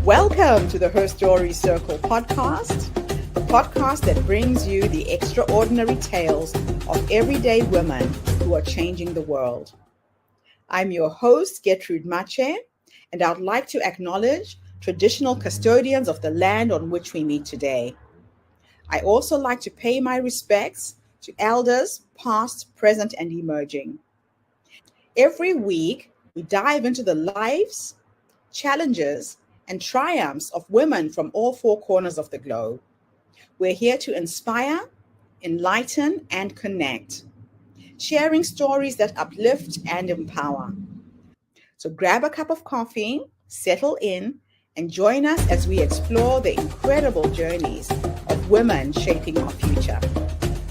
Welcome to the Her Story Circle podcast, the podcast that brings you the extraordinary tales of everyday women who are changing the world. I'm your host, Gertrude Mache, and I'd like to acknowledge traditional custodians of the land on which we meet today. I also like to pay my respects to elders, past, present, and emerging. Every week, we dive into the lives, challenges, and triumphs of women from all four corners of the globe. We're here to inspire, enlighten, and connect, sharing stories that uplift and empower. So grab a cup of coffee, settle in, and join us as we explore the incredible journeys of women shaping our future.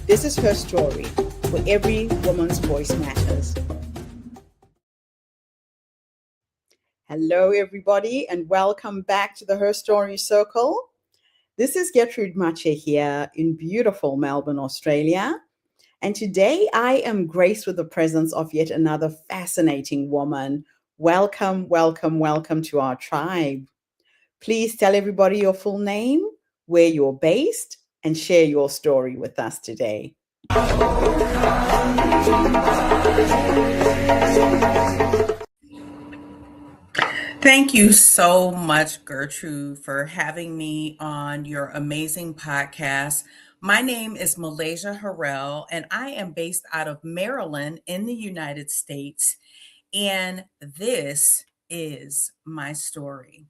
This is Her Story, where every woman's voice matters. Hello, everybody, and welcome back to the Her Story Circle. This is Gertrude Mache here in beautiful Melbourne, Australia. And today I am graced with the presence of yet another fascinating woman. Welcome, welcome, welcome to our tribe. Please tell everybody your full name, where you're based, and share your story with us today. Thank you so much, Gertrude, for having me on your amazing podcast. My name is Malaysia Harrell, and I am based out of Maryland in the United States. And this is my story.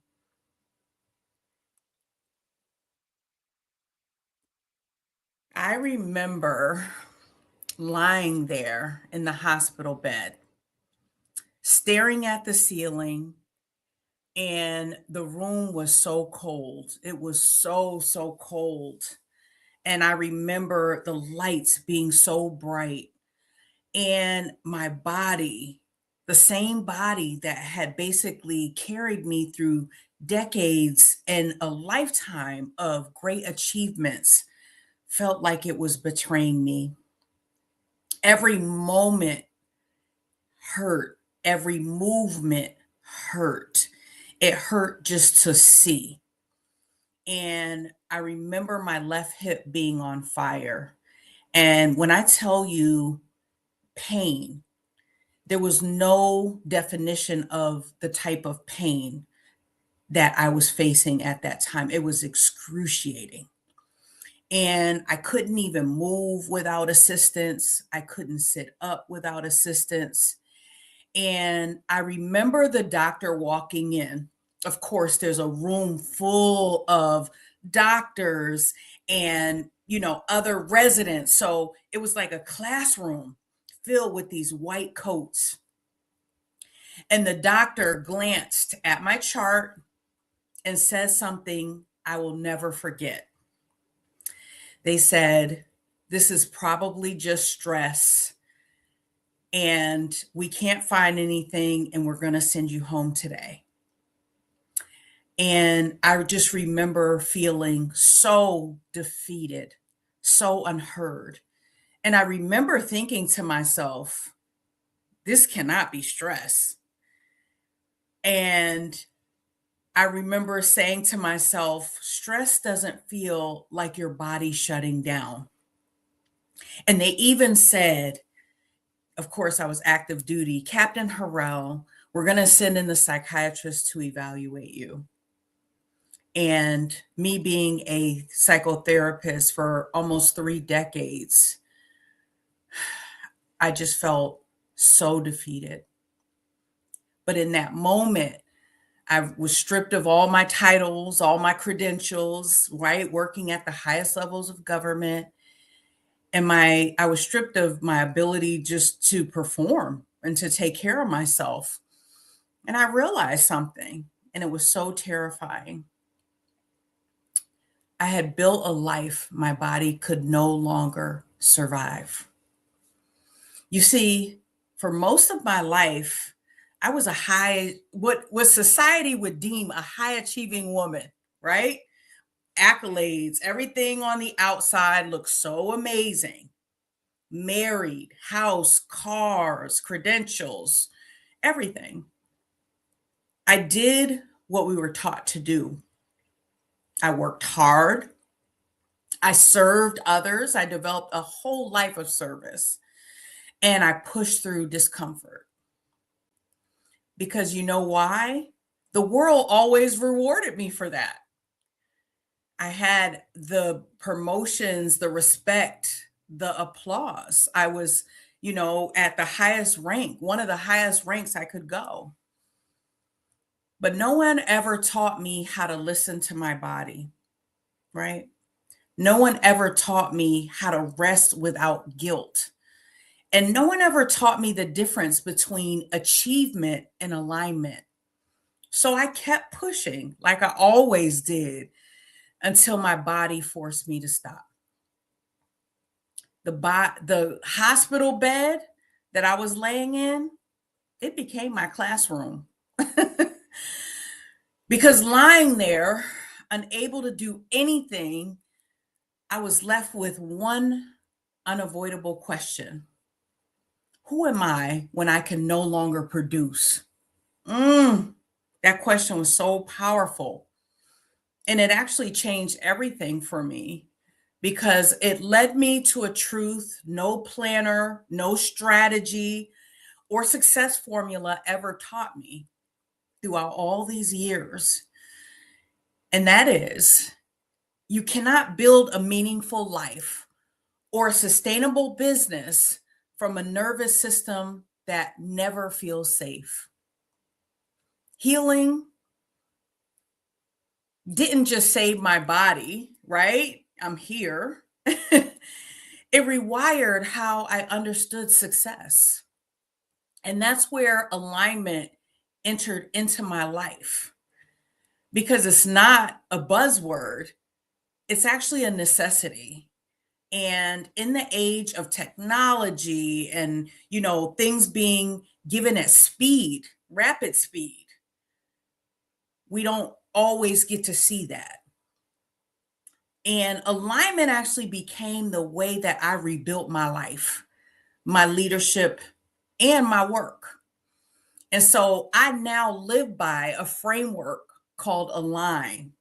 I remember lying there in the hospital bed, staring at the ceiling, and the room was so cold. It was so cold. And I remember the lights being so bright, and my body, the same body that had basically carried me through decades and a lifetime of great achievements, felt like it was betraying me. Every moment hurt, every movement hurt. It hurt just to see. And I remember my left hip being on fire. And when I tell you pain, there was no definition of the type of pain that I was facing at that time. It was excruciating. And I couldn't even move without assistance. I couldn't sit up without assistance. And I remember the doctor walking in. Of course, there's a room full of doctors and, other residents. So it was like a classroom filled with these white coats. And the doctor glanced at my chart and said something I will never forget. They said, "This is probably just stress, and we can't find anything, and we're going to send you home today." And I just remember feeling so defeated, so unheard. And I remember thinking to myself, this cannot be stress. And I remember saying to myself, stress doesn't feel like your body shutting down. And they even said, of course, I was active duty, "Captain Harrell, we're going to send in the psychiatrist to evaluate you." And me being a psychotherapist for almost 3 decades, I just felt so defeated. But in that moment, I was stripped of all my titles, all my credentials, right? Working at the highest levels of government. And I was stripped of my ability just to perform and to take care of myself. And I realized something, and it was so terrifying. I had built a life my body could no longer survive. You see, for most of my life, I was what society would deem a high achieving woman, right? Accolades, everything on the outside looked so amazing. Married, house, cars, credentials, everything. I did what we were taught to do. I worked hard. I served others. I developed a whole life of service, and I pushed through discomfort. Because you know why? The world always rewarded me for that. I had the promotions, the respect, the applause. I was, at the highest rank, one of the highest ranks I could go. But no one ever taught me how to listen to my body, right? No one ever taught me how to rest without guilt. And no one ever taught me the difference between achievement and alignment. So I kept pushing like I always did until my body forced me to stop. The hospital bed that I was laying in, it became my classroom. Because lying there, unable to do anything, I was left with one unavoidable question. Who am I when I can no longer produce? That question was so powerful. And it actually changed everything for me because it led me to a truth no planner, no strategy, or success formula ever taught me throughout all these years. And that is, you cannot build a meaningful life or a sustainable business from a nervous system that never feels safe. Healing didn't just save my body, right? I'm here. It rewired how I understood success. And that's where alignment entered into my life because it's not a buzzword, it's actually a necessity. And in the age of technology and, things being given at speed, rapid speed, we don't always get to see that. And alignment actually became the way that I rebuilt my life, my leadership, and my work. And so I now live by a framework called Align,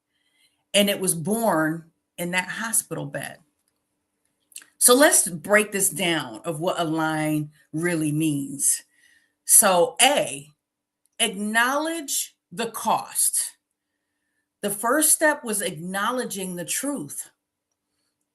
and it was born in that hospital bed. So let's break this down of what Align really means. So A, acknowledge the cost. The first step was acknowledging the truth.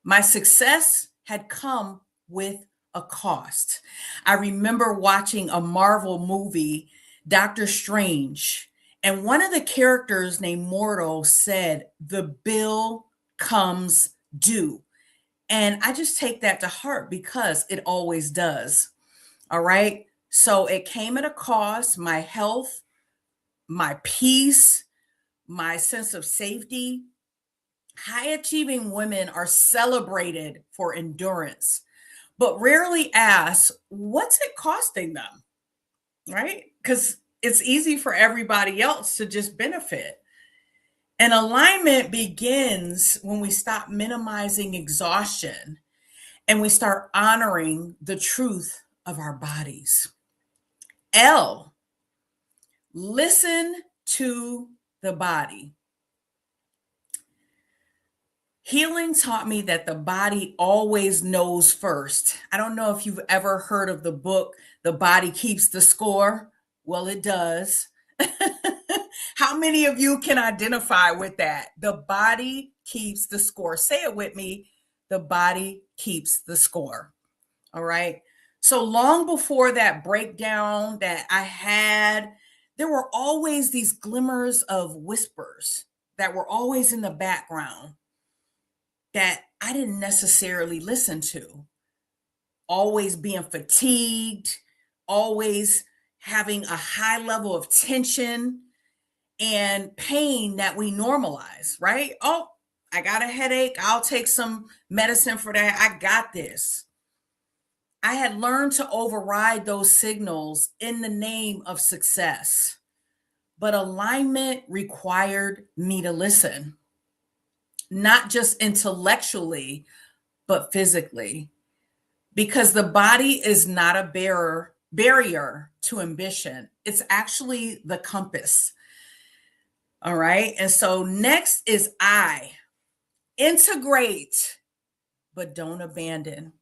My success had come with a cost. I remember watching a Marvel movie, Doctor Strange, and one of the characters named Mortal said, "The bill comes due." And I just take that to heart because it always does. All right. So it came at a cost, my health, my peace, my sense of safety. High achieving women are celebrated for endurance, but rarely ask, what's it costing them? Right? Because it's easy for everybody else to just benefit. And alignment begins when we stop minimizing exhaustion and we start honoring the truth of our bodies. L, listen to the body. Healing taught me that the body always knows first. I don't know if you've ever heard of the book, The Body Keeps the Score. Well, it does. How many of you can identify with that? The body keeps the score. Say it with me. The body keeps the score. All right. So long before that breakdown that I had, there were always these glimmers of whispers that were always in the background that I didn't necessarily listen to. Always being fatigued, always having a high level of tension and pain that we normalize, right? Oh, I got a headache. I'll take some medicine for that. I got this. I had learned to override those signals in the name of success, but alignment required me to listen, not just intellectually, but physically, because the body is not a barrier to ambition. It's actually the compass. All right. And so next is I. Integrate, but don't abandon.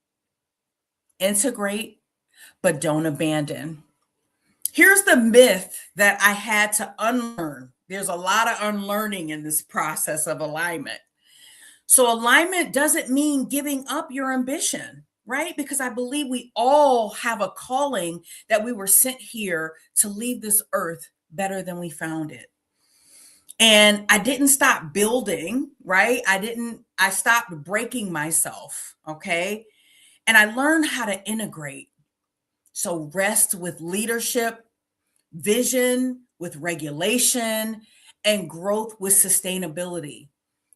Integrate, but don't abandon. Here's the myth that I had to unlearn. There's a lot of unlearning in this process of alignment. So, alignment doesn't mean giving up your ambition, right? Because I believe we all have a calling that we were sent here to leave this earth better than we found it. And I didn't stop building, right? I stopped breaking myself, okay? And I learned how to integrate. So, rest with leadership, vision with regulation, and growth with sustainability.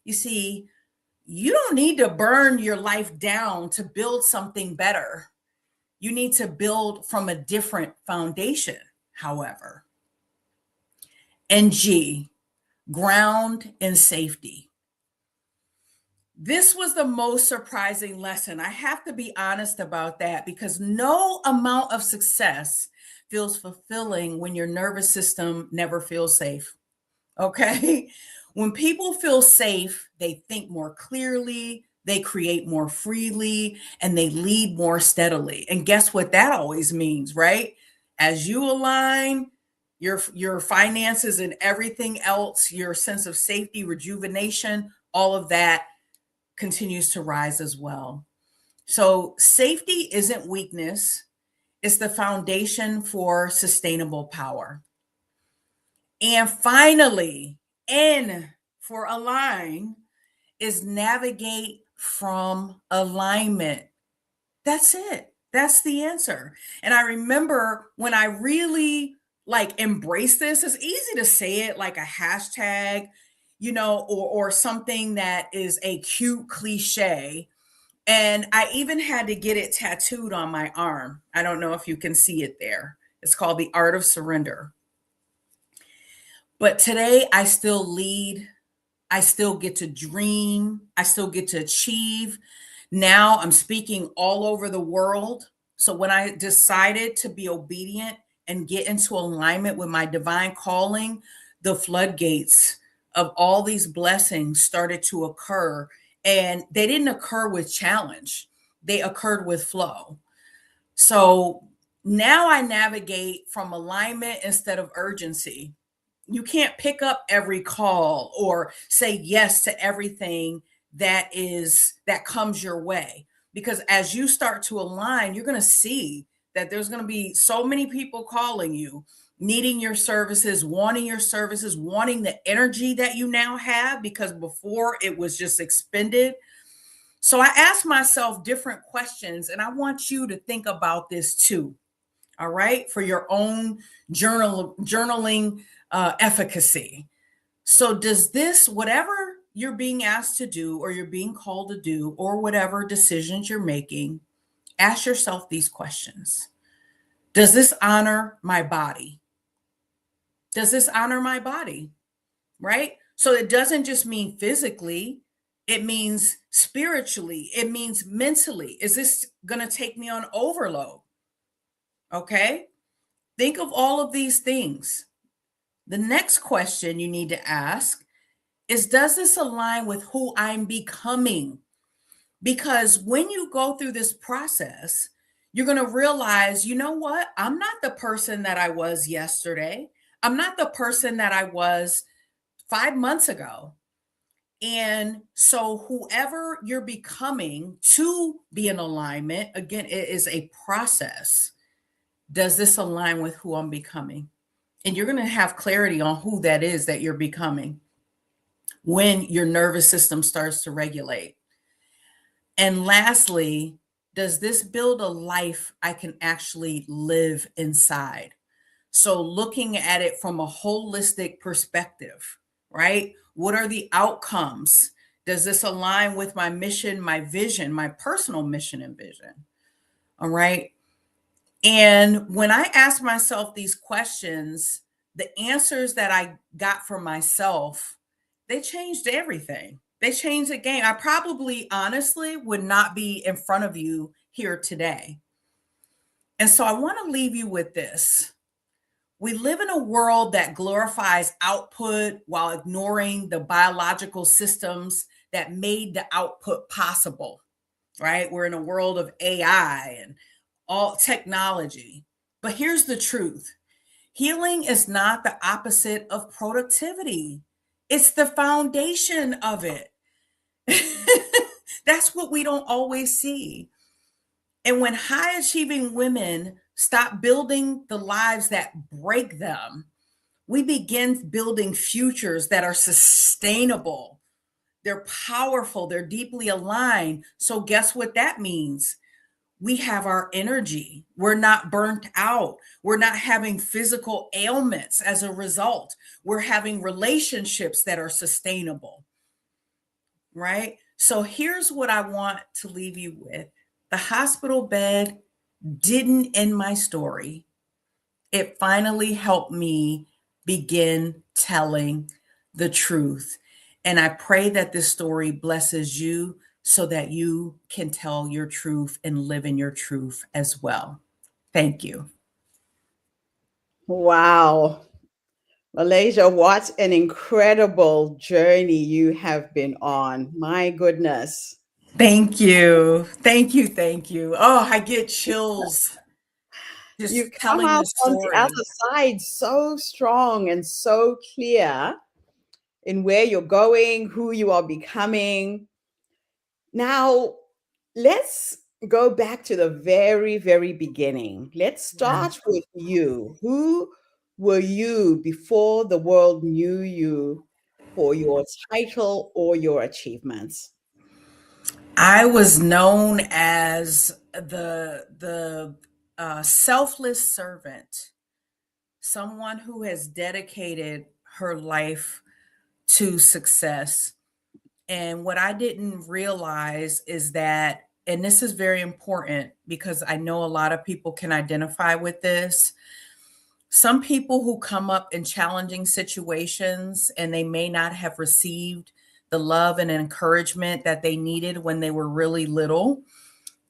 You see, you don't need to burn your life down to build something better. You need to build from a different foundation, however. And G, ground and safety. This was the most surprising lesson. I have to be honest about that because no amount of success feels fulfilling when your nervous system never feels safe. Okay. When people feel safe, they think more clearly, they create more freely, and they lead more steadily. And guess what that always means, right? As you align your finances and everything else, your sense of safety, rejuvenation, all of that continues to rise as well. So, safety isn't weakness, it's the foundation for sustainable power. And finally, N for align is navigate from alignment. That's it. That's the answer. And I remember when I really like embrace this, it's easy to say it like a hashtag, or something that is a cute cliche. And I even had to get it tattooed on my arm. I don't know if you can see it there. It's called The Art of Surrender. But today I still lead. I still get to dream. I still get to achieve. Now I'm speaking all over the world. So when I decided to be obedient and get into alignment with my divine calling, the floodgates of all these blessings started to occur. And they didn't occur with challenge, they occurred with flow. So now I navigate from alignment instead of urgency. You can't pick up every call or say yes to everything that comes your way, because as you start to align, you're going to see that there's going to be so many people calling you, needing your services, wanting the energy that you now have, because before it was just expended. So I ask myself different questions, and I want you to think about this too. All right, for your own journaling efficacy. So, does this, whatever you're being asked to do, or you're being called to do, or whatever decisions you're making, ask yourself these questions. Does this honor my body? Does this honor my body? Right? So, it doesn't just mean physically, it means spiritually, it means mentally. Is this going to take me on overload? Okay. Think of all of these things. The next question you need to ask is, does this align with who I'm becoming? Because when you go through this process, you're going to realize, you know what? I'm not the person that I was yesterday. I'm not the person that I was 5 months ago. And so, whoever you're becoming to be in alignment, again, it is a process. Does this align with who I'm becoming? And you're going to have clarity on who that is that you're becoming when your nervous system starts to regulate. And lastly, does this build a life I can actually live inside? So, looking at it from a holistic perspective, right? What are the outcomes? Does this align with my mission, my vision, my personal mission and vision? All right. And when I asked myself these questions, the answers that I got for myself, they changed everything. They changed the game. I probably honestly would not be in front of you here today. And so I want to leave you with this. We live in a world that glorifies output while ignoring the biological systems that made the output possible, right? We're in a world of AI and all technology. But here's the truth: healing is not the opposite of productivity, it's the foundation of it. That's what we don't always see. And when high achieving women stop building the lives that break them, we begin building futures that are sustainable. They're powerful, they're deeply aligned. So, guess what that means? We have our energy. We're not burnt out. We're not having physical ailments as a result. We're having relationships that are sustainable, right? So, here's what I want to leave you with: the hospital bed didn't end my story. It finally helped me begin telling the truth. And I pray that this story blesses you so that you can tell your truth and live in your truth as well. Thank you. Wow. Malaysia, what an incredible journey you have been on. My goodness. Thank you. Thank you. Thank you. Oh, I get chills You've just come telling out the on the story. other side so strong and so clear in where you're going, who you are becoming. Now, let's go back to the very, very beginning. Let's Yeah. start with you. Who were you before the world knew you for your title or your achievements? I was known as the selfless servant, someone who has dedicated her life to success. And what I didn't realize is that, and this is very important because I know a lot of people can identify with this. Some people who come up in challenging situations and they may not have received the love and encouragement that they needed when they were really little,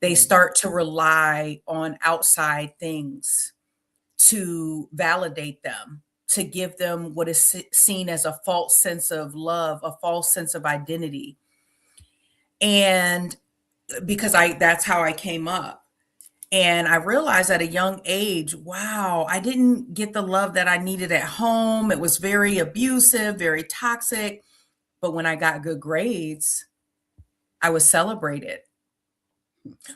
they start to rely on outside things to validate them, to give them what is seen as a false sense of love, a false sense of identity. And because that's how I came up. And I realized at a young age, wow, I didn't get the love that I needed at home. It was very abusive, very toxic. But when I got good grades, I was celebrated.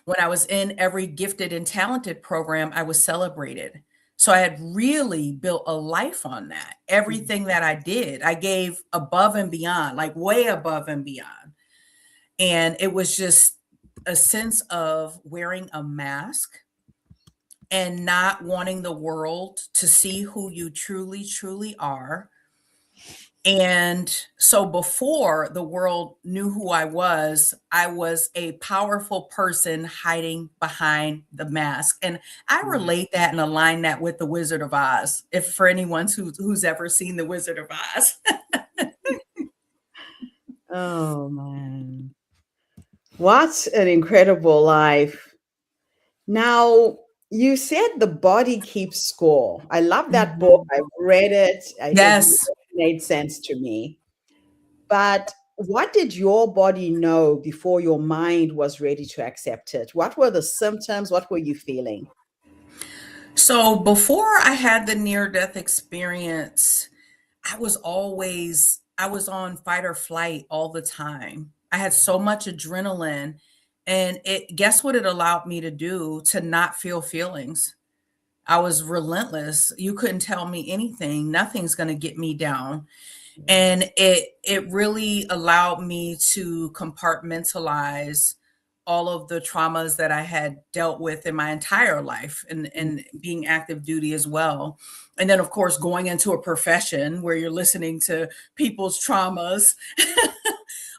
When I was in every gifted and talented program, I was celebrated. So I had really built a life on that. Everything that I did, I gave above and beyond, like way above and beyond. And it was just a sense of wearing a mask and not wanting the world to see who you truly, truly are. And so before the world knew who I was a powerful person hiding behind the mask. And I Mm. relate that and align that with the Wizard of Oz. If for anyone who's ever seen the Wizard of Oz. Oh, man. What an incredible life. Now, you said the body keeps score. I love that book. Mhm. I've read it. It really Yes. made sense to me. But what did your body know before your mind was ready to accept it? What were the symptoms? What were you feeling? So before I had the near death experience, I was on fight or flight all the time. I had so much adrenaline, and it guess what it allowed me to do? To not feel feelings. I was relentless. You couldn't tell me anything. Nothing's going to get me down. And it really allowed me to compartmentalize all of the traumas that I had dealt with in my entire life, and being active duty as well. And then of course going into a profession where you're listening to people's traumas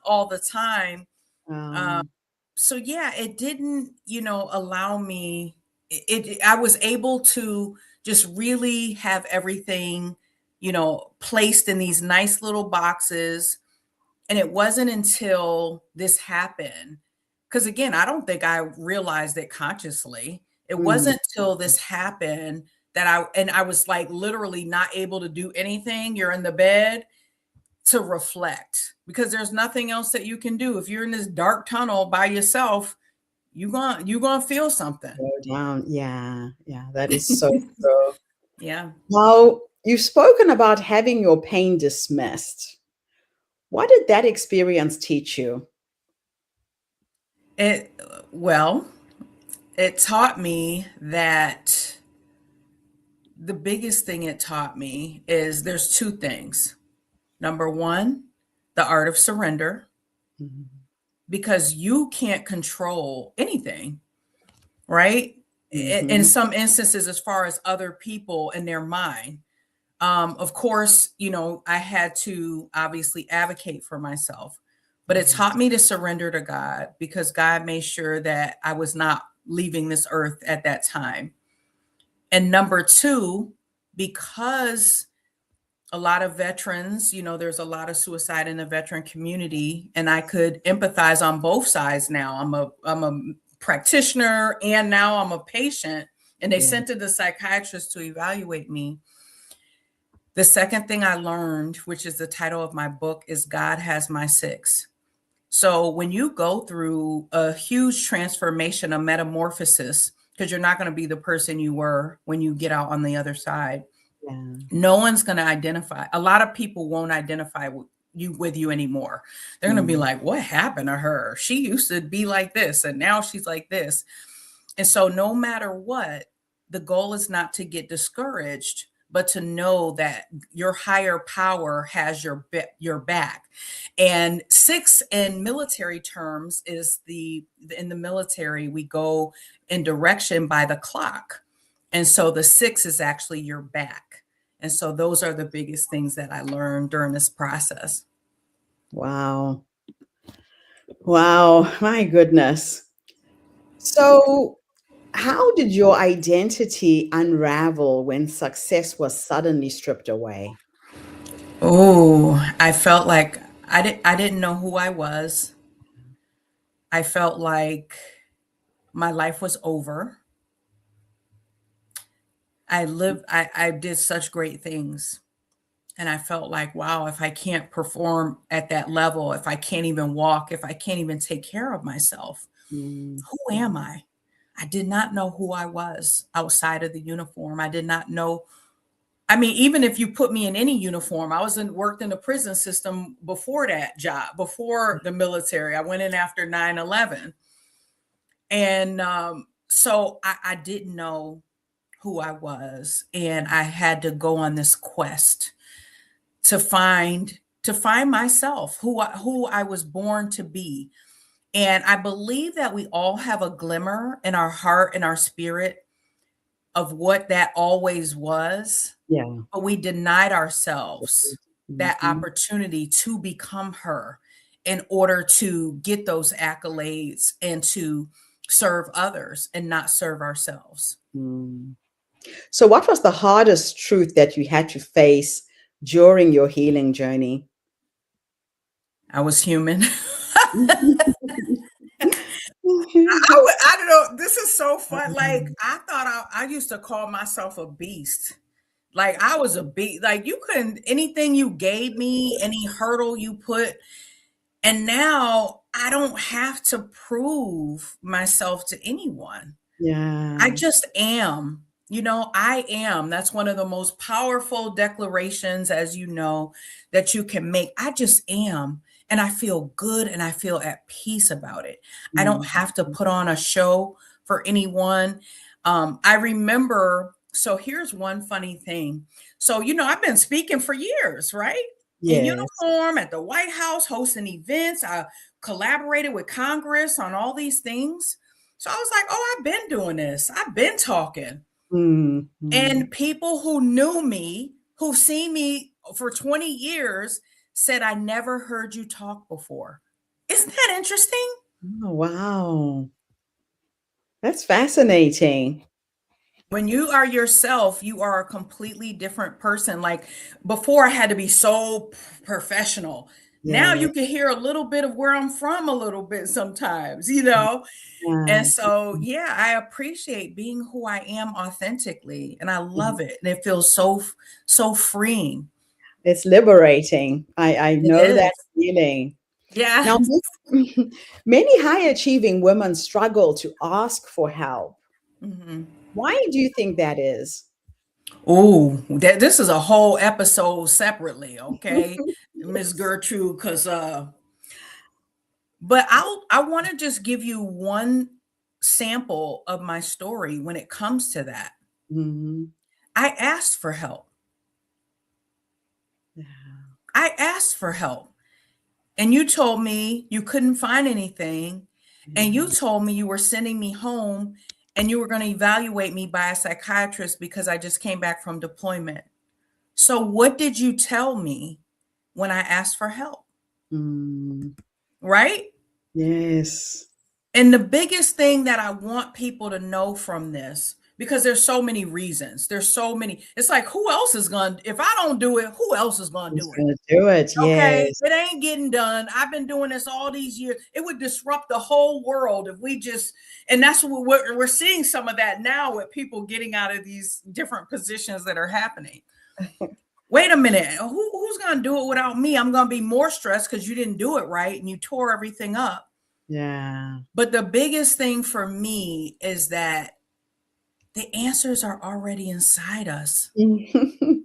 all the time. Um, Um, so yeah, it didn't, allow me, I was able to just really have everything, placed in these nice little boxes. And it wasn't until this happened, because again, I don't think I realized it consciously. It mm, wasn't till this happened I was like literally not able to do anything. You're in the bed to reflect because there's nothing else that you can do. If you're in this dark tunnel by yourself, you gonna feel something. Go down. Yeah, yeah, that is so true. Yeah. Now, you've spoken about having your pain dismissed. What did that experience teach you? It well, it taught me that the biggest thing it taught me is there's two things. Number one, the art of surrender, Mhm. because you can't control anything, right? In Mhm. some instances, as far as other people and their mind. Of course, I had to obviously advocate for myself, but it taught Yes. me to surrender to God because God made sure that I was not leaving this earth at that time. And number two, because a lot of veterans, there's a lot of suicide in the veteran community, and I could empathize on both sides now. I'm a practitioner and now I'm a patient, and they Yeah. sent to the psychiatrist to evaluate me. The second thing I learned, which is the title of my book, is God has my six. So when you go through a huge transformation, a metamorphosis, because you're not going to be the person you were when you get out on the other side, Yeah. no one's going to identify. A lot of people won't identify with you anymore. They're going to be Mm. like, what happened to her? She used to be like this and now she's like this. And so no matter what, the goal is not to get discouraged, but to know that your higher power has your back. And six in military terms is in the military we go in direction by the clock. And so the six is actually your back. And so those are the biggest things that I learned during this process. Wow. Wow. My goodness. So, how did your identity unravel when success was suddenly stripped away? Oh, I felt like I didn't know who I was. I felt like my life was over. I did such great things. And I felt like, wow, if I can't perform at that level, if I can't even walk, if I can't even take care of myself, Mm. who am I? I did not know who I was outside of the uniform. I did not know. I mean, even if you put me in any uniform, worked in the prison system before that job, before the military. I went in after 9/11. And so I didn't know who I was. And I had to go on this quest to find myself, who I was born to be. And I believe that we all have a glimmer in our heart and our spirit of what that always was, Yeah. but we denied ourselves that Mhm. opportunity to become her in order to get those accolades and to serve others and not serve ourselves. Mm. So, what was the hardest truth that you had to face during your healing journey? I was human. I don't know. This is so fun. Like I thought I used to call myself a beast. Like I was a beast. Like you couldn't anything you gave me, any hurdle you put, and now I don't have to prove myself to anyone. I Yeah. just am. I am. That's one of the most powerful declarations, as you know, that you can make. I just am. And I feel good and I feel at peace about it. I don't Mhm. have to put on a show for anyone. I remember, so here's one funny thing. So, I've been speaking for years, right? In Yes. uniform at the White House, hosting events. I collaborated with Congress on all these things. So I was like, oh, I've been doing this. I've been talking. Mhm. And people who knew me, who've seen me for 20 years, said, I never heard you talk before. Isn't that interesting? Oh, wow. That's fascinating. When you are yourself, you are a completely different person. Like before, I had to be so professional. Now Yeah. you can hear a little bit of where I'm from a little bit sometimes, you know? And Yeah. so, yeah, I appreciate being who I am authentically, and I Mhm. love it. And it feels so freeing. It's liberating. I It know that is. feeling. Yeah. Now, many high achieving women struggle to ask for help. Mhm. Why do you think that is? Oh, that this is a whole episode separately, okay, Miss Gertrude, because but I want to just give you one sample of my story when it comes to that. Mhm. I asked for help. Yeah. I asked for help. And you told me you couldn't find anything. And you Yeah. told me you were sending me home and you were going to evaluate me by a psychiatrist because I just came back from deployment. So, what did you tell me when I asked for help? Mm. Right? Yes. And the biggest thing that I want people to know from this, because there's so many reasons, there's so many, it's like, who else is going to, if I don't do it, who else is going to Who's do it? gonna do it? Okay, Yes. it ain't getting done. I've been doing this all these years. It would disrupt the whole world if we just, and that's what we're seeing some of that now with people getting out of these different positions that are happening. Wait a minute, who's going to do it without me? I'm going to be more stressed because you didn't do it right and you tore everything up. Yeah. But the biggest thing for me is that the answers are already inside us. Who do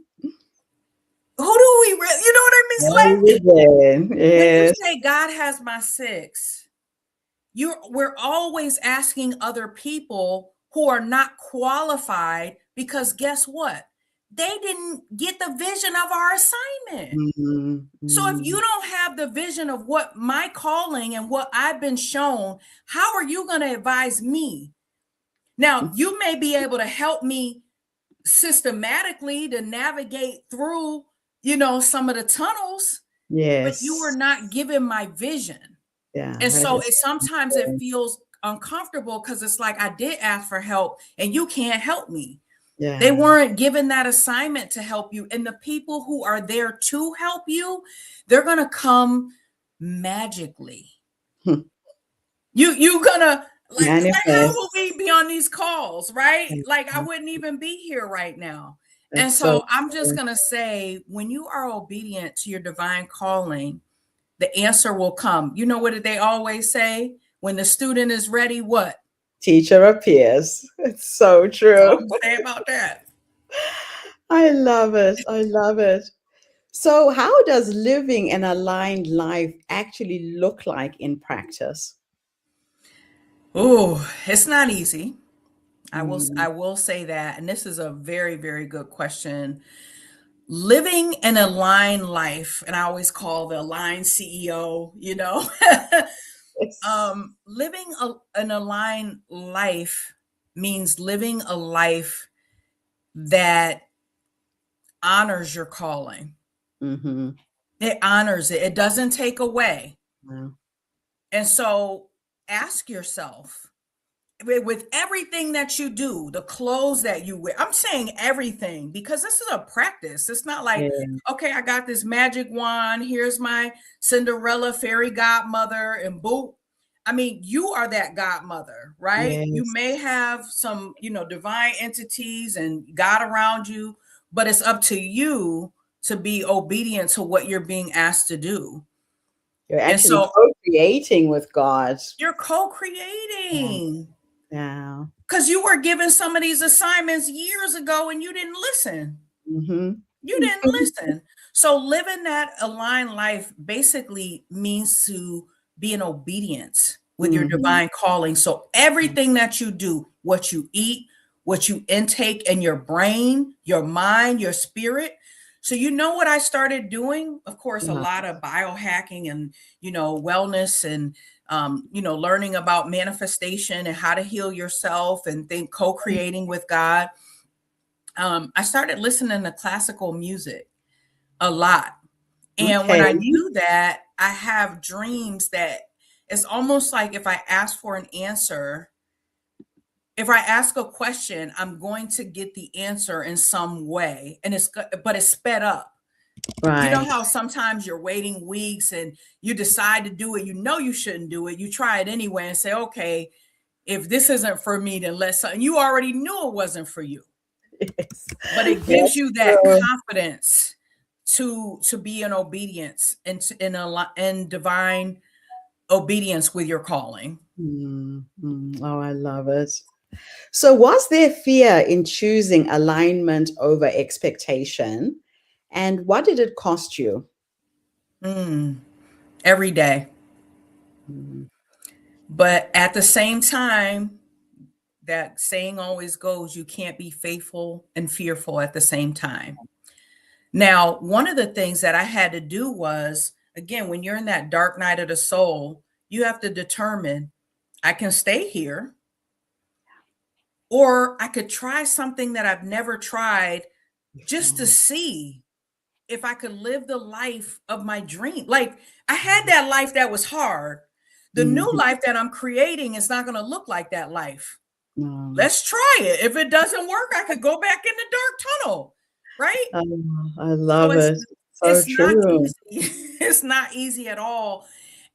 we really, you know what I mean? Like, Overridden. when you Yes. say God has my six, we're always asking other people who are not qualified because guess what? They didn't get the vision of our assignment. Mhm. So if Mhm. you don't have the vision of what my calling and what I've been shown, how are you going to advise me? Now, you may be able to help me systematically to navigate through, some of the tunnels, but you were Yes. not given my vision. Yeah, And that so is it sometimes it feels uncomfortable because it's like I did ask for help and you can't help me. They yeah. weren't given that assignment to help you. And the people who are there to help you, they're gonna come magically. Hmm. You gonna like how Manifest. would we be on these calls, right? Like I Yeah, wouldn't even be here right now. And that's so so I'm just true. gonna say when you are obedient to your divine calling, the answer will come. You know what they always say? When the student is ready, what? Teacher appears. It's so That's all true. I'm say about that. I love it. I love it. So, how does living an aligned life actually look like in practice? Oh, it's not easy. I will Mm. I will say that, and this is a very, very good question. Living an aligned life, and I always call the aligned CEO, Yes. living an aligned life means living a life that honors your calling. Mm-hmm. It honors it. It doesn't take away. Wow. And so ask yourself with everything that you do, the clothes that you wear. I'm saying everything because this is a practice. It's not like, Yeah. okay, I got this magic wand. Here's my Cinderella fairy godmother and boop. I mean, you are that godmother, right? You may Yes. have some, divine entities and God around you, but it's up to you to be obedient to what you're being asked to do. You're And actually so co-creating with God. you're Yeah. co-creating Yeah. because you were given some of these assignments years ago and you didn't listen. Mm-hmm. You didn't listen. So living that aligned life basically means to be in obedience with your Mm-hmm. divine calling. So everything that you do, what you eat, what you intake in your brain, your mind, your spirit. So you know what I started doing? Of course, a Yeah. lot of biohacking and wellness and learning about manifestation and how to heal yourself and think co-creating with God. I started listening to classical music a lot. And when Okay. I do that, I have dreams that it's almost like if I ask for an answer, if I ask a question, I'm going to get the answer in some way. And but it's sped up. You know Right. how sometimes you're waiting weeks and you decide to do it, you know you shouldn't do it. You try it anyway and say, okay, if this isn't for me, then let's, and you already knew it wasn't for you. Yes. But it gives That's you that true. confidence to be in obedience and in divine obedience with your calling. Oh, I love it. So, was there fear in choosing alignment over expectation? And what did it cost you? Mm, every day. Mm, But at the same time, that saying always goes, you can't be faithful and fearful at the same time. Now, one of the things that I had to do was, again, when you're in that dark night of the soul, you have to determine, I can stay here, or I could try something that I've never tried just to before. see if I could live the life of my dream. Like, I had that life that was hard. The new Mhm. life that I'm creating is not going to look like that life. No. Let's try it. If it doesn't work, I could go back in the dark tunnel, right? Oh, I So love it. So it's not true. easy. It's not easy at all.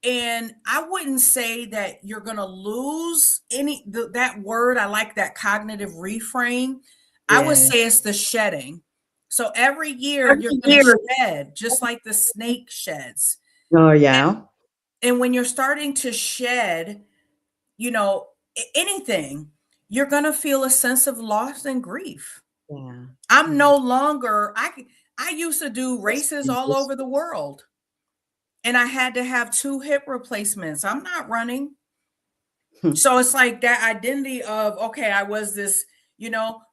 And I wouldn't say that you're going to lose that word. I like that cognitive reframe. I would Yes. say it's the shedding. So every year you're Every going year. to shed, just like the snake sheds. Oh, And, yeah. and when you're starting to shed, you know, anything, you're going to feel a sense of loss and grief. Yeah. I'm Yeah. no longer, I used to do races all over the world, and I had to have 2 hip replacements. I'm not running. So it's like that identity of, okay, I was this,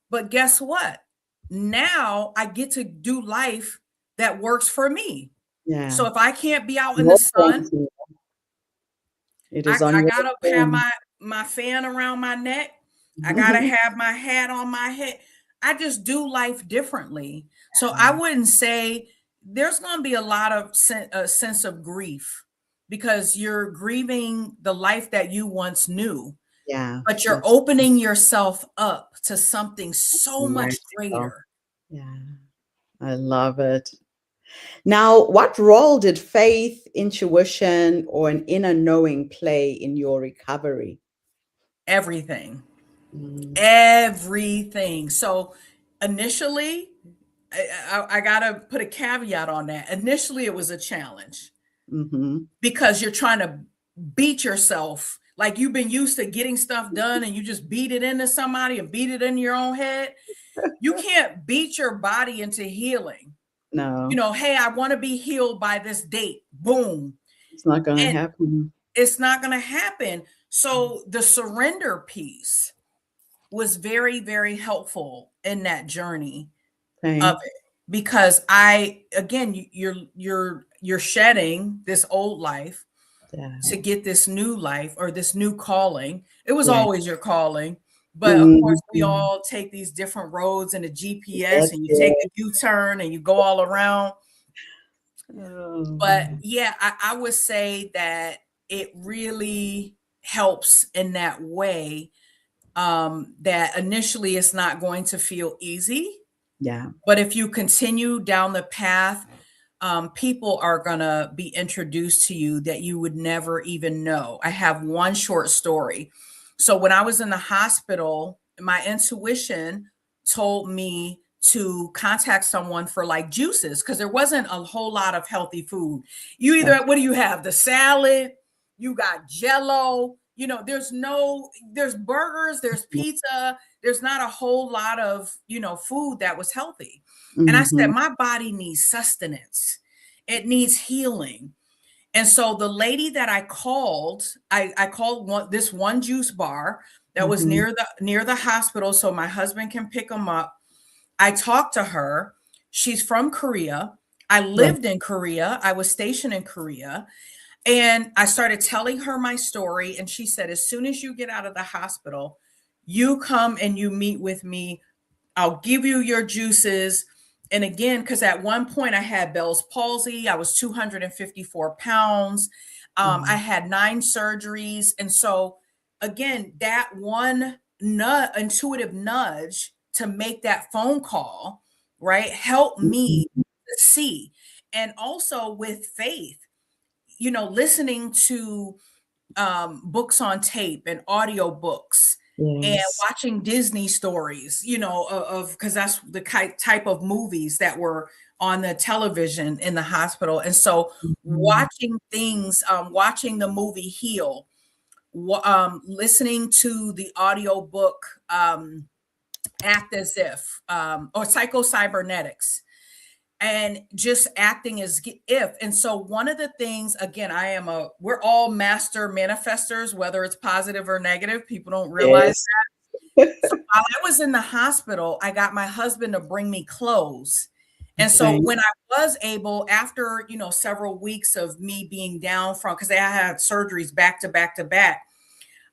but guess what? Now I get to do life that works for me. Yeah. So if I can't be out in the Your sun, terms. It is on I your gotta have terms. my fan around my neck. I gotta Yeah. have my hat on my head. I just do life differently. So I wouldn't say there's going to be a lot of a sense of grief because you're grieving the life that you once knew, Yeah. but you're That's opening yourself up to something so where much to go. greater. Yeah. I love it. Now, what role did faith, intuition, or an inner knowing play in your recovery? Everything, Mm, everything. So initially, I gotta put a caveat on that. Initially, it was a challenge mhm. because you're trying to beat yourself. Like you've been used to getting stuff done and you just beat it into somebody and beat it in your own head. You can't beat your body into healing. No, Hey, I want to be healed by this date. Boom. it's not going to And happen. it's not going to happen. So the surrender piece was very, very helpful in that journey of Okay. it because again, you're shedding this old life Yeah. to get this new life or this new calling. It was Yeah. always your calling. But of course, we Mhm. all take these different roads in a GPS That's and you take a it. U-turn and you go all around. But Oh, yeah, I would say that it really helps in that way. That initially it's not going to feel easy, yeah. but if you continue down the path, people are going to be introduced to you that you would never even know. I have one short story. So, when I was in the hospital, my intuition told me to contact someone for like juices because there wasn't a whole lot of healthy food. You either, Okay. what do you have? The salad, you got jello, there's burgers, there's pizza, there's not a whole lot of, food that was healthy. And I said, Mhm. my body needs sustenance. It needs healing. And so the lady that I called this one juice bar that was Mhm. near the hospital so my husband can pick them up. I talked to her. She's from Korea. I Right. lived in Korea. I was stationed in Korea. And I started telling her my story. And she said, as soon as you get out of the hospital, you come and you meet with me. I'll give you your juices. And again, because at one point I had Bell's palsy, I was 254 pounds. I Wow. had 9 surgeries. And so, again, that one intuitive nudge to make that phone call, right, helped me Mhm. to see. And also with faith, listening to books on tape and audio books and Yes. watching Disney stories, of because that's the type of movies that were on the television in the hospital. And so Mhm. watching things, watching the movie Heal, listening to the audio book Act as If, or Psycho Cybernetics, and just acting as if. And so one of the things, again, we're all master manifestors, whether it's positive or negative. People don't realize. Yes. So while I was in the hospital, I got my husband to bring me clothes. And so Okay. when I was able, after, several weeks of me being down from, because I had surgeries back to back to back,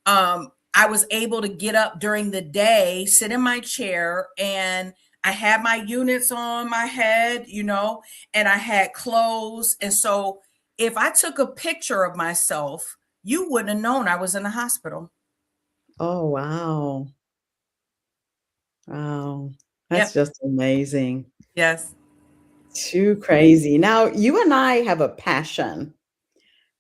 I was able to get up during the day, sit in my chair, and I had my units on my head, and I had clothes. And so if I took a picture of myself, you wouldn't have known I was in the hospital. Oh, wow. Wow. That's Yep. just amazing. Yes. Too crazy. Now, you and I have a passion.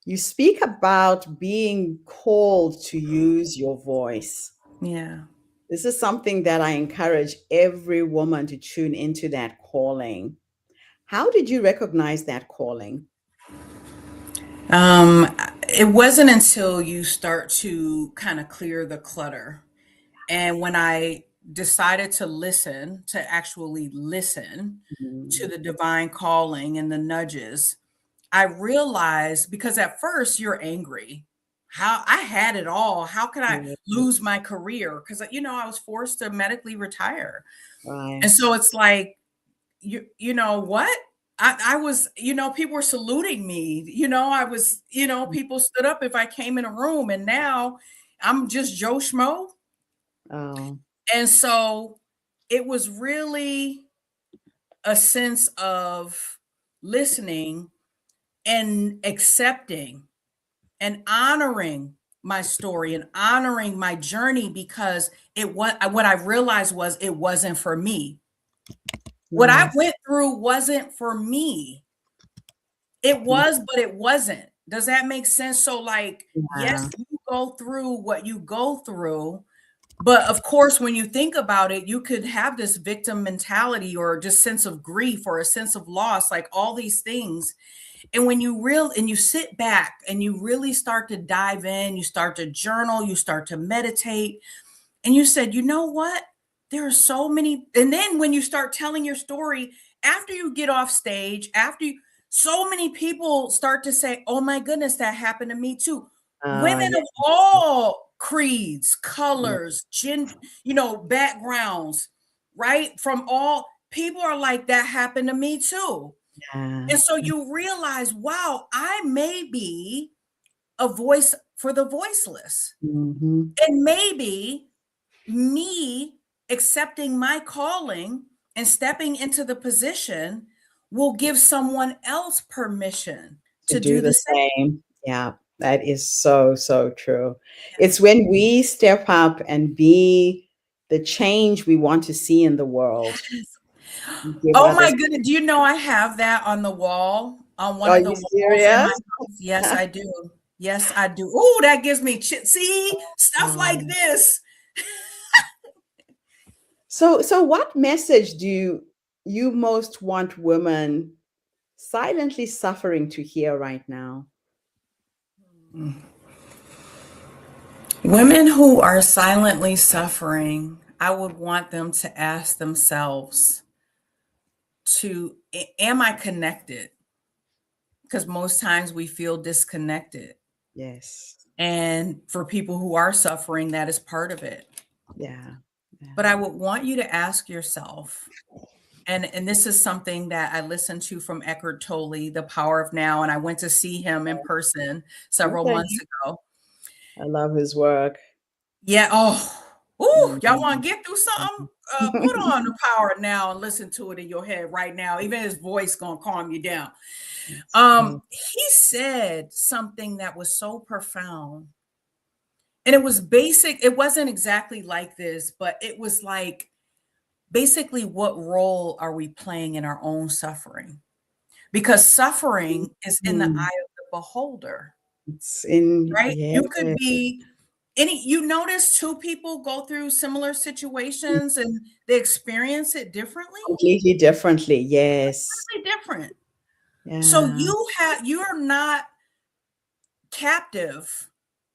You speak about being called to use your voice. Yeah. This is something that I encourage every woman to tune into that calling. How did you recognize that calling? Um, it wasn't until you start to kind of clear the clutter. And when I decided to actually listen to Mm, the divine calling and the nudges, I realized, because at first you're angry. How I had it all. How could I lose yes. my career? Because, I was forced to medically retire. And Right. so it's like, you know what? I was, people were saluting me. I was, people stood up if I came in a room, and now I'm just Joe Schmo. Oh, And so it was really a sense of listening and accepting and honoring my story and honoring my journey, because what I realized was it wasn't for me. What I yes. went through wasn't for me. It was, but it wasn't. Does that make sense? So, like, yes, Yeah. you go through what you go through, but of course, when you think about it, you could have this victim mentality or just sense of grief or a sense of loss, like all these things. And when you sit back and you really start to dive in, you start to journal, you start to meditate, and you said, you know what? There are so many. And then when you start telling your story, after you get off stage, so many people start to say, oh my goodness, that happened to me too. Women Yeah. of all creeds, colors, backgrounds, right? From all people are like, that happened to me too. Yeah. And so you realize, wow, I may be a voice for the voiceless. Mhm. And maybe me accepting my calling and stepping into the position will give someone else permission To to do do the the same. same. Yeah, that is so, so true. It's Yes. when we step up and be the change we want to see in the world, Yes. and give Oh my others. goodness. Do you know I have that on the wall, on one Are of the you walls in my serious? house? Yes, I do. Yes, I do. Oh, that gives me see stuff like Wow. this. So what message do you most want women silently suffering to hear right now? Women who are silently suffering, I would want them to ask themselves am I connected? Because most times we feel disconnected. Yes. And for people who are suffering, that is part of it. Yeah. Yeah. But I would want you to ask yourself, and this is something that I listened to from Eckhart Tolle, The Power of Now, and I went to see him in person several Okay. months ago. I love his work. Yeah. Oh, ooh, y'all want Mhm. to get through something? Put on The Power of Now and listen to it in your head right now. Even his voice gonna calm you down. That's good. He said something that was so profound. And it was basic. It wasn't exactly like this, but it was like basically, what role are we playing in our own suffering? because suffering is in the Mm. eye of the beholder, It's in, right? yeah, You could be you notice two people go through similar situations and they experience it differently? completely differently. Yes. Completely different. So Yeah. you're not captive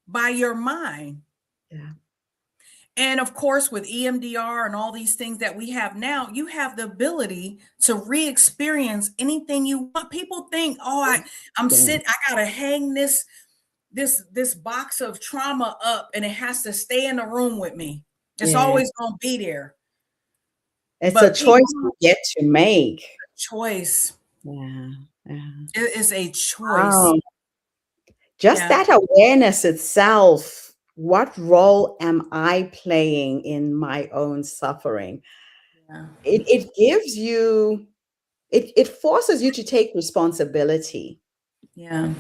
by your mind. Yeah. And of course, with EMDR and all these things that we have now, you have the ability to re-experience anything you want. People think, oh, Yeah. I gotta hang this box of trauma up and it has to stay in the room with me. It's Yeah. always gonna be there. It's a But people choice you get to make. choice. Yeah. Yeah. It is a choice. Wow. Just Yeah. that awareness itself, what role am I playing in my own suffering? Yeah. It gives you, it forces you to take responsibility. Yeah.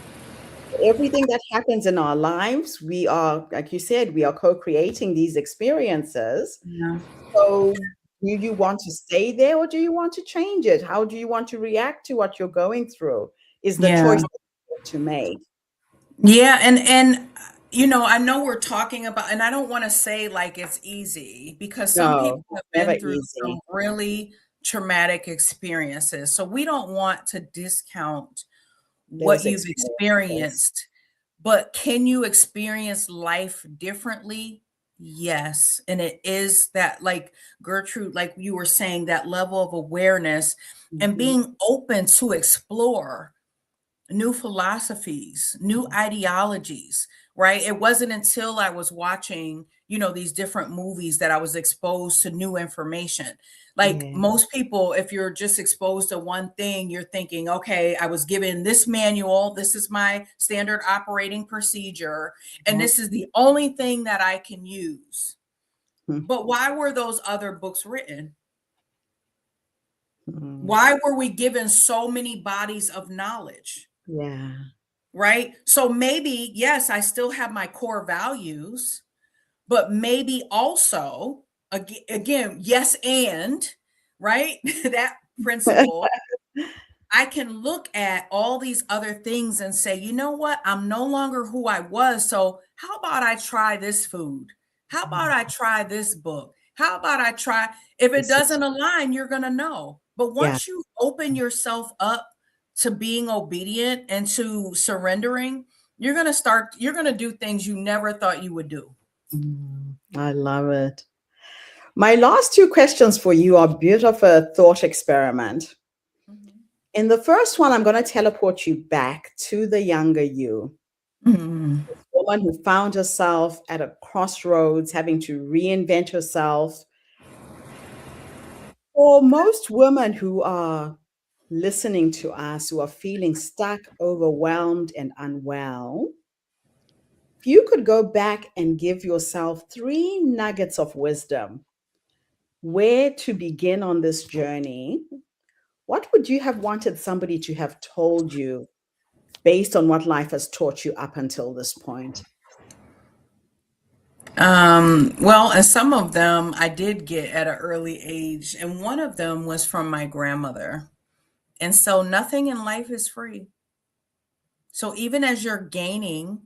Everything that happens in our lives, we are, like you said, we are co-creating these experiences. Yeah. So do you want to stay there or do you want to change it? How do you want to react to what you're going through? Is the Yeah. choice that you get to make. Yeah, and I know we're talking about, and I don't want to say like it's easy because some No, people have never been through some easy. really traumatic experiences. So we don't want to discount what Those you've experiences. experienced, but can you experience life differently? Yes. And it is that, like Gertrude, like you were saying, that level of awareness and Mhm. being open to explore new philosophies, new ideologies, right? It wasn't until I was watching, these different movies that I was exposed to new information. Like Yeah. most people, if you're just exposed to one thing, you're thinking, okay, I was given this manual, this is my standard operating procedure, and Yeah. this is the only thing that I can use. Mhm. But why were those other books written? Mhm. Why were we given so many bodies of knowledge? Yeah. Right? So maybe, yes, I still have my core values, but maybe also, again, yes, and right? That principle, I can look at all these other things and say, you know what? I'm no longer who I was. So, how about I try this food? How about I try this book? How about I try? If it This is, doesn't align, you're going to know. But yeah. once you open yourself up to being obedient and to surrendering, you're going to do things you never thought you would do. I love it. My last two questions for you are a bit of a thought experiment. Mhm. In the first one, I'm going to teleport you back to the younger you, Mhm. woman who found herself at a crossroads, having to reinvent herself. For most women who are listening to us, who are feeling stuck, overwhelmed, and unwell, if you could go back and give yourself three nuggets of wisdom, where to begin on this journey, what would you have wanted somebody to have told you based on what life has taught you up until this point? Well, and some of them I did get at an early age, and one of them was from my grandmother. And so nothing in life is free. So even as you're gaining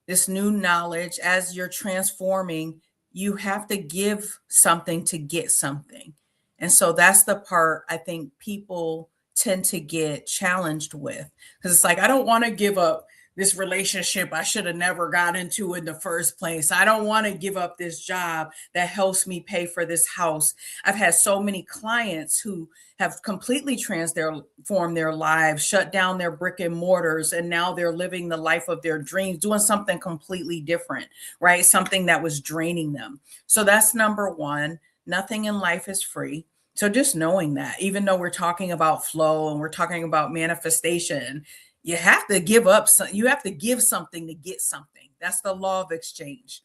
this new knowledge, as you're transforming, you have to give something to get something. And so that's the part I think people tend to get challenged with, because it's like, I don't want to give up this relationship I should have never got into in the first place. I don't want to give up this job that helps me pay for this house. I've had so many clients who have completely transformed their lives, shut down their brick and mortars, and now they're living the life of their dreams, doing something completely different, right? Something that was draining them. So that's number one. Nothing in life is free. So just knowing that, even though we're talking about flow and we're talking about manifestation, you have to give up. You have to give something to get something. That's the law of exchange.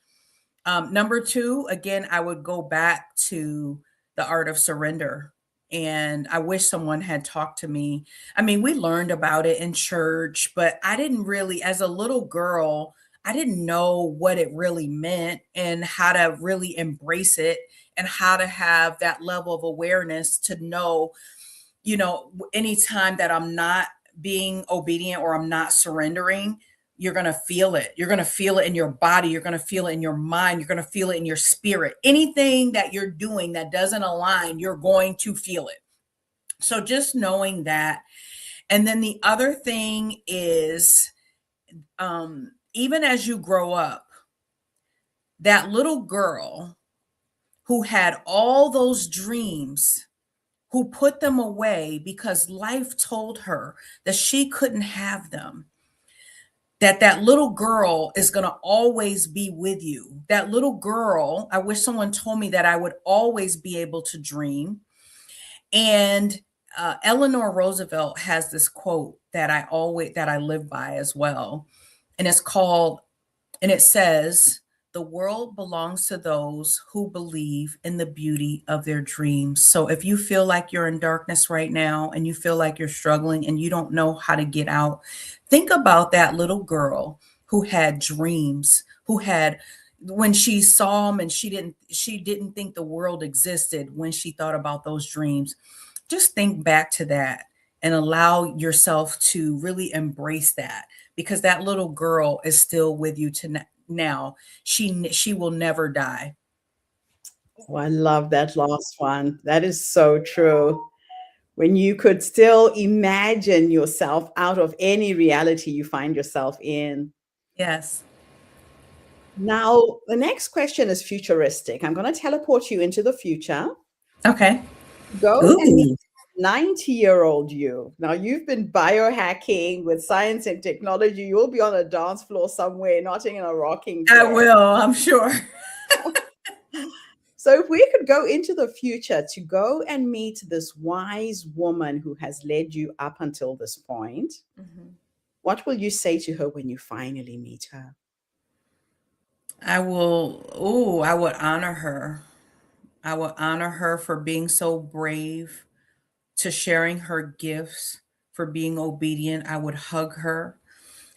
Number two, again, I would go back to the art of surrender. And I wish someone had talked to me. I mean, we learned about it in church, but I didn't really, as a little girl, I didn't know what it really meant and how to really embrace it and how to have that level of awareness to know, anytime that I'm not being obedient or I'm not surrendering, you're going to feel it. You're going to feel it in your body. You're going to feel it in your mind. You're going to feel it in your spirit. Anything that you're doing that doesn't align, you're going to feel it. So just knowing that. And then the other thing is, even as you grow up, that little girl who had all those dreams, who put them away because life told her that she couldn't have them, that little girl is going to always be with you. That little girl, I wish someone told me that I would always be able to dream. And Eleanor Roosevelt has this quote that I live by as well. And it's called, and it says, the world belongs to those who believe in the beauty of their dreams. So if you feel like you're in darkness right now and you feel like you're struggling and you don't know how to get out, think about that little girl who had dreams, who had, when she saw them and she didn't think the world existed when she thought about those dreams. Just think back to that and allow yourself to really embrace that, because that little girl is still with you to now. She will never die. Oh, I love that last one. That is so true. When you could still imagine yourself out of any reality you find yourself in. Yes. Now, the next question is futuristic. I'm going to teleport you into the future. Okay. Go and meet Ooh. 90-year-old you. Now, you've been biohacking with science and technology. You'll be on a dance floor somewhere, not in a rocking I chair. will, I'm sure. So, if we could go into the future to go and meet this wise woman who has led you up until this point, Mhm. what will you say to her when you finally meet her? I would honor her. I would honor her for being so brave, to sharing her gifts, for being obedient. I would hug her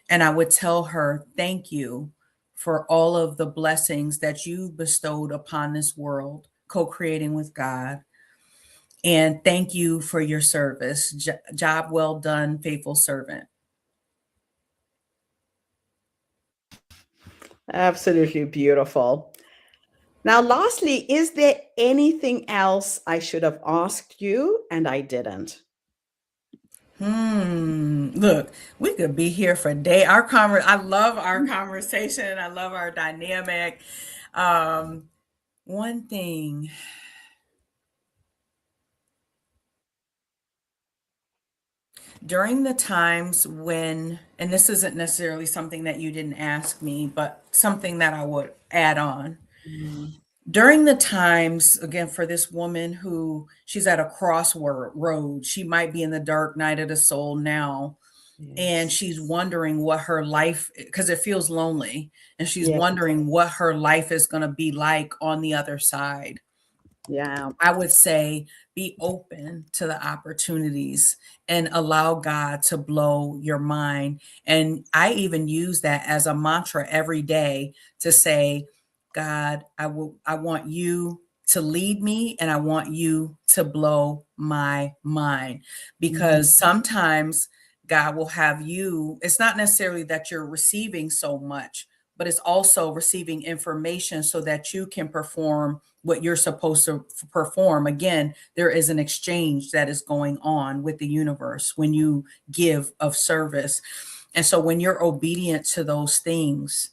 and I would tell her, thank you for all of the blessings that you bestowed upon this world, co creating with God. And thank you for your service. Job well done, faithful servant. Absolutely beautiful. Now, lastly, is there anything else I should have asked you and I didn't? Look, we could be here for day. I love our conversation. I love our dynamic. Um, one thing, during the times when, and this isn't necessarily something that you didn't ask me, but something that I would add on. Mm, During the times, again, for this woman who she's at a crossroad, she might be in the dark night of the soul now, and yes. she's wondering what her life, because it feels lonely, and she's Yeah. wondering what her life is going to be like on the other side. Yeah. I would say be open to the opportunities and allow God to blow your mind. And I even use that as a mantra every day to say, God, I want you to lead me and I want you to blow my mind. Mhm. Because sometimes God will have you, it's not necessarily that you're receiving so much, but it's also receiving information so that you can perform what you're supposed to perform. Again, there is an exchange that is going on with the universe when you give of service. And so when you're obedient to those things,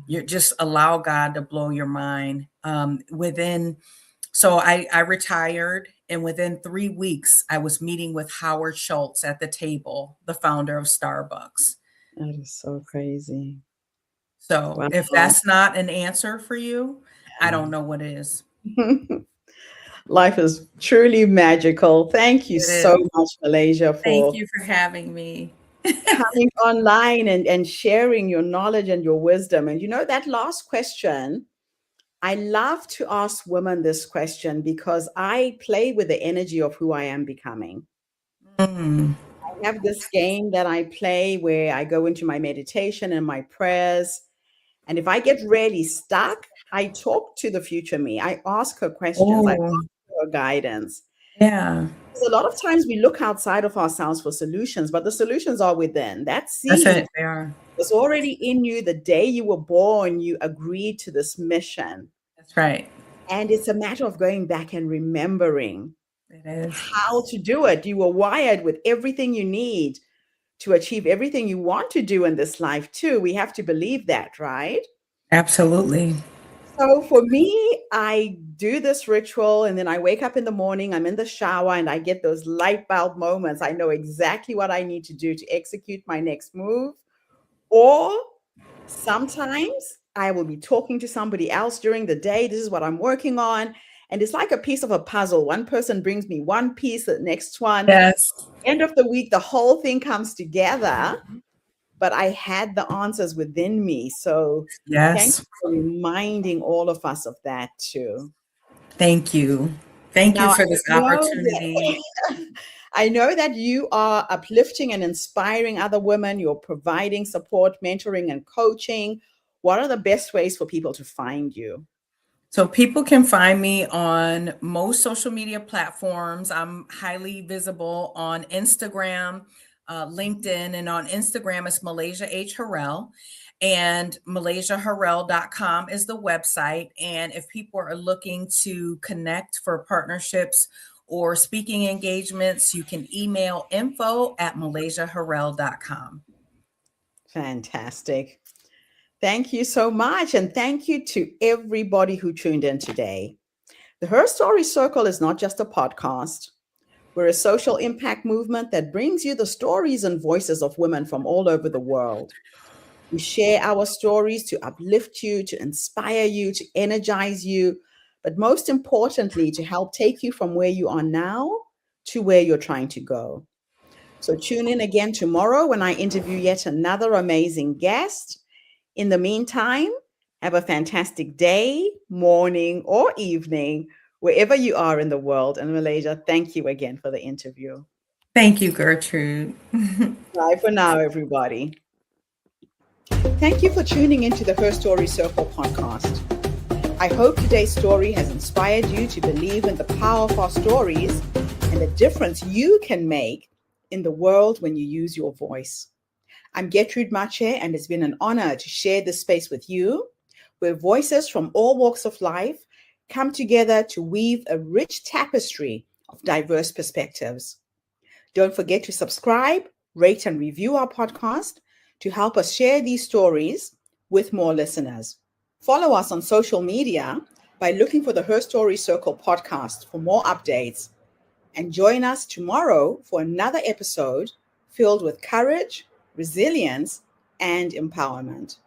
you just allow God to blow your mind. I retired, and within 3 weeks, I was meeting with Howard Schultz at the table, the founder of Starbucks. That is so crazy. So if Wow. that's not an answer for you, I don't know what is. Life is truly magical. Thank you It so is. much, Malaysia, Thank for you for having me. coming online and sharing your knowledge and your wisdom. And that last question, I love to ask women this question because I play with the energy of who I am becoming. Mm. I have this game that I play where I go into my meditation and my prayers. And if I get really stuck, I talk to the future me. I ask her questions, I Oh, ask her guidance. Yeah. Because a lot of times we look outside of ourselves for solutions, but the solutions are within. That That's seed it. They are. was already in you the day you were born. You agreed to this mission. That's right. And it's a matter of going back and remembering It is. how to do it. You were wired with everything you need to achieve everything you want to do in this life, too. We have to believe that, right? Absolutely. So for me, I do this ritual and then I wake up in the morning, I'm in the shower and I get those light bulb moments. I know exactly what I need to do to execute my next move. Or sometimes I will be talking to somebody else during the day. This is what I'm working on. And it's like a piece of a puzzle. One person brings me one piece, the next one. Yes. End of the week, the whole thing comes together. But I had the answers within me. So thank Yes. you for reminding all of us of that too. Thank you. Thank you Now, for this opportunity. I know that you are uplifting and inspiring other women. You're providing support, mentoring, and coaching. What are the best ways for people to find you? So people can find me on most social media platforms. I'm highly visible on Instagram, LinkedIn, and on Instagram it's Malaysia H. Harrell. And MalaysiaHarrell.com is the website. And if people are looking to connect for partnerships or speaking engagements, you can email info@MalaysiaHarrell.com. Fantastic. Thank you so much. And thank you to everybody who tuned in today. The Her Story Circle is not just a podcast. We're a social impact movement that brings you the stories and voices of women from all over the world. We share our stories to uplift you, to inspire you, to energize you, but most importantly, to help take you from where you are now to where you're trying to go. So tune in again tomorrow when I interview yet another amazing guest. In the meantime, have a fantastic day, morning, or evening, wherever you are in the world. And Malaysia, thank you again for the interview. Thank you, Gertrude. Bye for now, everybody. Thank you for tuning into the Her Story Circle podcast. I hope today's story has inspired you to believe in the power of our stories and the difference you can make in the world when you use your voice. I'm Gertrude Mache, and it's been an honor to share this space with you, where voices from all walks of life come together to weave a rich tapestry of diverse perspectives. Don't forget to subscribe, rate, and review our podcast to help us share these stories with more listeners. Follow us on social media by looking for the Her Story Circle podcast for more updates. And join us tomorrow for another episode filled with courage, resilience, and empowerment.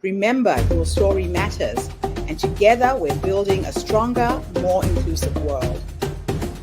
Remember, your story matters, and together we're building a stronger, more inclusive world.